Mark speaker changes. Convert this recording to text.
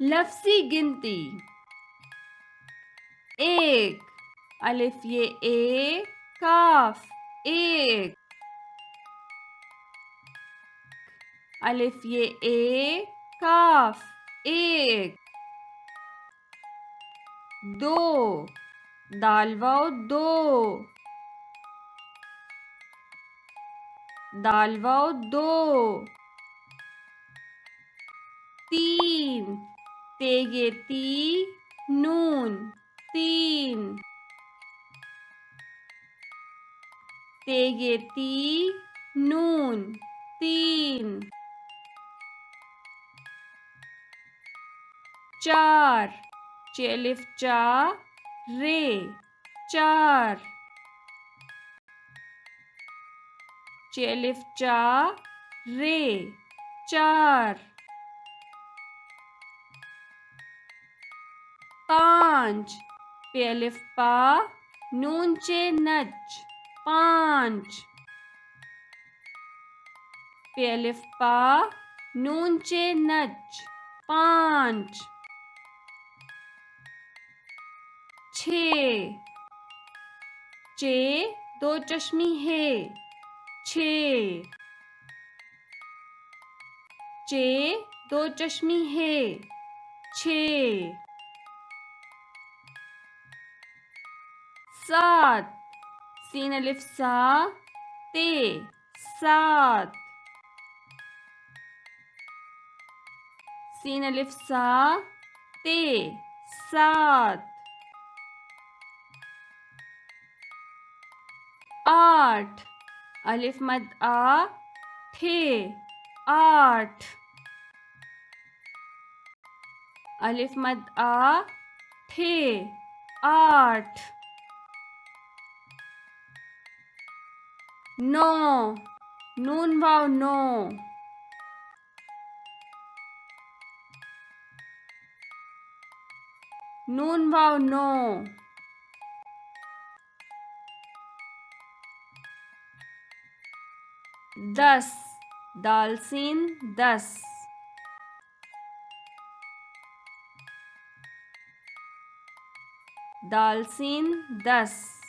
Speaker 1: लफ्ज़ी गिनती। एक, अलिफ ये ए, काफ, एक। अलिफ ये ए, काफ, एक। दो, दाल वाव दो, दाल वाव दो। तीन, तेगे ती, नून, तीन। तेगे ती, नून, तीन। चार, चेलिफ चा, रे, चार। चेलिफ चा, रे, चार। पाँच, पेलिफ पा, नून चे नच, पाँच। पेलिफ पा, नून चे नच, पाँच। छः, चे दो चश्मी है, छः। चे दो चश्मी है, छः। सात, सीन अलिफ सा, ते, सात। सीन अलिफ सा, ते, सात। आठ, अलिफ मद आ, थे, आठ। अलिफ मद आ, थे, आठ। नौ, नून वाव नौ, नून वाव नौ। दस, दाल सीन दस, दाल सीन दस।